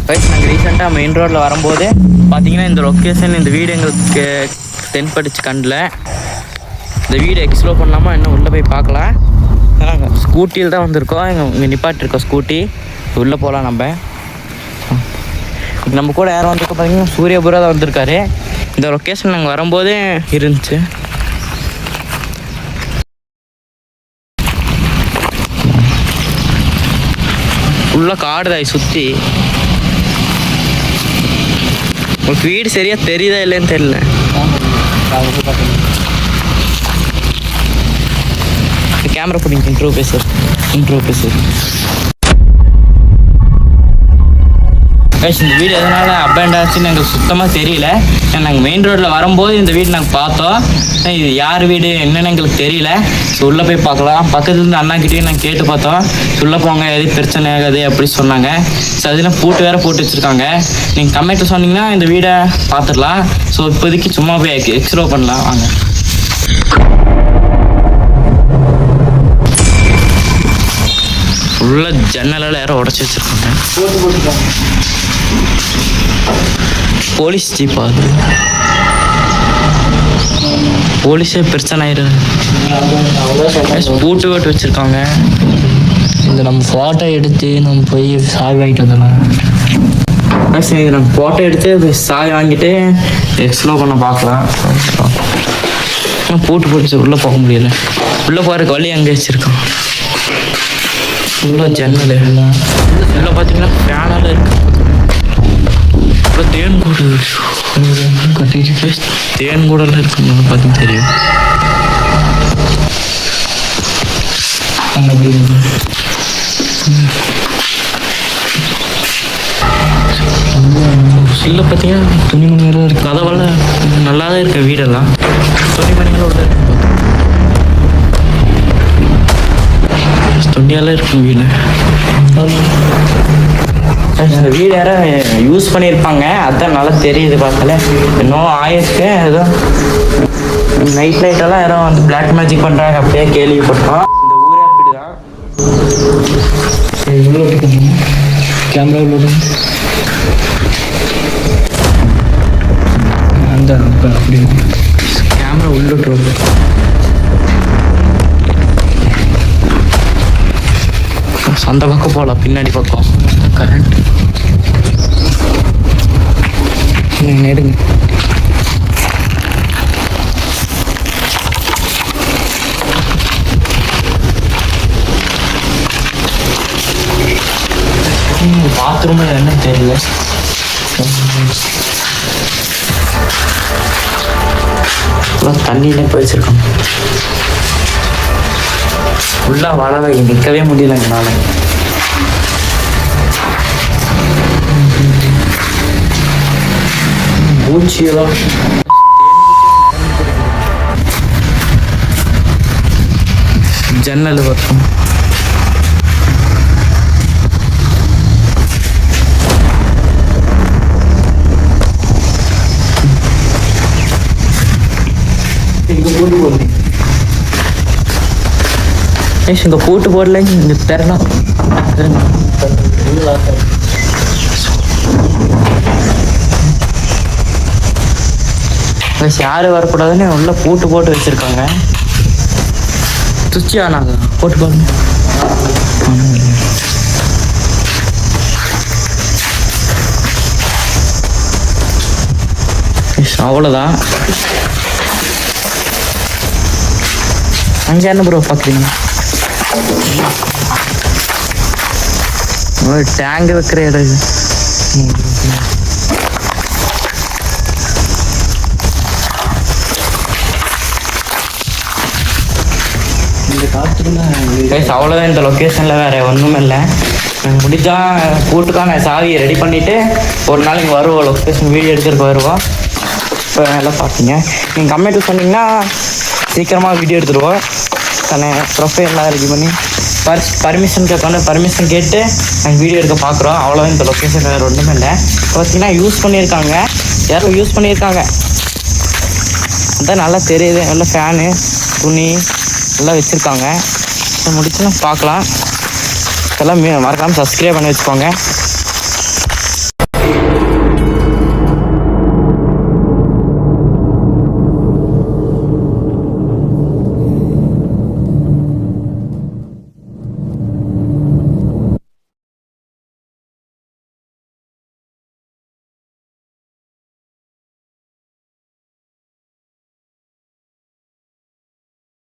நாங்கள் ரீசெண்டாக மெயின் ரோட்டில் வரும்போது பார்த்தீங்கன்னா இந்த லொக்கேஷன், இந்த வீடு எங்களுக்கு தென்பட்டுச்சு கண்டில். இந்த வீடு எக்ஸ்ப்ளோர் பண்ணாமல் இன்னும் உள்ளே போய் பார்க்கலாம். நாங்கள் ஸ்கூட்டியில் தான் வந்திருக்கோம். இங்கே நிப்பாட்டிருக்கோம் ஸ்கூட்டி. உள்ளே போகலாம் நம்ம. நம்ம கூட யாரும் வந்திருக்கோம் பார்த்தீங்கன்னா சூரியபுரா தான் வந்திருக்காரு. இந்த லொக்கேஷன் நாங்கள் வரும்போதே இருந்துச்சு. ஃபுல்லாக காடு தான் சுற்றி. உங்களுக்கு வீடு சரியாக தெரியுதா இல்லைன்னு தெரியல. கேமரா போட்டிங்க இன்ட்ரோ பேசு. இந்த வீடு எதனால் அபேண்ட் ஆச்சுன்னு எங்களுக்கு சுத்தமாக தெரியல. நாங்கள் மெயின் ரோட்டில் வரும்போது இந்த வீடு நாங்கள் பார்த்தோம். இது யார் வீடு என்னென்னு எங்களுக்கு தெரியல. ஸோ உள்ளே போய் பார்க்கலாம். பக்கத்துலேருந்து அண்ணாக்கிட்டேயும் நாங்கள் கேட்டு பார்த்தோம். உள்ளே போங்க, எது பிரச்சனை ஆகாது அப்படி சொன்னாங்க. ஸோ அதெல்லாம் பூட்டு வேறு போட்டு வச்சுருக்காங்க. நீங்கள் கமெண்ட்டில் சொன்னீங்கன்னா இந்த வீடை பார்த்துடலாம். ஸோ இப்போதைக்கு சும்மா போய் எக்ஸ்ப்ளோர் பண்ணலாம் வாங்க. உள்ள ஜன்னலால் யாரோ உடச்சி வச்சுருக்காங்க. போலீஸ் ஜீப்பா அது? போலீஸே பிரச்சனை ஆயிடுது. பூட்டு போட்டு வச்சுருக்காங்க. இந்த நம்ம ஃபோட்டோ எடுத்து நம்ம போய் சாவி வாங்கிட்டு வந்துடலாம். சரி, நம்ம ஃபோட்டோ எடுத்து சாவி வாங்கிட்டு எக்ஸ்ப்ளோர் பண்ண பார்க்கலாம். பூட்டு போட்டு உள்ளே போக முடியல. உள்ளே போகிறதுக்கு வழி அங்கே வச்சுருக்கோம். ஃபுல்லாக ஜன்னல் எல்லாம் உள்ளே பார்த்தீங்கன்னா ஃபேனால இருக்கு. அப்புறம் தேன்கூடு கட்டிட்டு தேன்கூடெல்லாம் இருக்குன்னு பார்த்தீங்கன்னா தெரியும். இல்லை பார்த்தீங்கன்னா துணிமணிகளும் இருக்குது. கதவெல்லாம் நல்லா தான் இருக்கு. வீடெல்லாம் துணிமணிகளோட இருக்கு. துணியெல்லாம் இருக்கும் வீடு. இந்த வீடு யாரும் யூஸ் பண்ணியிருப்பாங்க, அதுதான் நல்லா தெரியுது பார்க்கல. இன்னும் ஆயிருக்கு. ஏதோ நைட்டெல்லாம் யாரும் வந்து பிளாக் மேஜிக் பண்ணுறாங்க அப்படியே கேள்விப்பட்டோம். இந்த ஊரே அப்படிதான். கேமரா உள்ள அந்த அப்படி கேமரா உள்ளுட்டு அந்த பக்கம் போகலாம். பின்னாடி பக்கம் கரண்ட் எடுங்க. பாத்ரூம் என்ன தெரியல. தண்ணியில போய் வச்சிருக்கோம். ஃபுல்லாக வளர நிற்கவே முடியல எங்களால். பூச்சியெல்லாம் ஜன்னல் வரும். இங்கே பூட்டு போடல. இங்கே தரலாம். யாரும் வரக்கூடாதுன்னு உள்ள பூட்டு போட்டு வச்சிருக்காங்க. சுச்சி ஆனாங்க போட்டு பாருங்க. அவ்வளோதான். அங்கே என்ன ப்ரோ பார்க்குறீங்க? டேங்க் வைக்கிற இடம் இது. அவ்வளோதான். இந்த லொக்கேஷனில் வேறு ஒன்றும் இல்லை. முடிஞ்சா கூட்டுக்கான சாவியை ரெடி பண்ணிவிட்டு ஒரு நாளைக்கு வருவோம். லொக்கேஷன் வீடியோ எடுத்துகிட்டு வருவோம். இப்போ எல்லாம் பார்த்தீங்க. நீங்கள் கமெண்ட்டில் சொன்னீங்கன்னா சீக்கிரமாக வீடியோ எடுத்துருவோம். தானே ப்ரொஃபைல்லாம் ரெடி பண்ணி பர்மிஷன் கேட்கணும். பர்மிஷன் கேட்டு நாங்கள் வீடியோ எடுக்க பார்க்குறோம். அவ்வளோதான். இந்த லொக்கேஷன் வேறு ஒன்றுமே இல்லை. பார்த்தீங்கன்னா யூஸ் பண்ணியிருக்காங்க, யாரும் யூஸ் பண்ணியிருக்காங்க. அதான் நல்லா தெரியுது. நல்லா ஃபேனு துணி எல்லாம் வச்சுருக்காங்க. முடிச்சுன்னா பார்க்கலாம். எல்லாம் மறக்காமல் சப்ஸ்கிரைப் பண்ணி வச்சுக்கோங்க.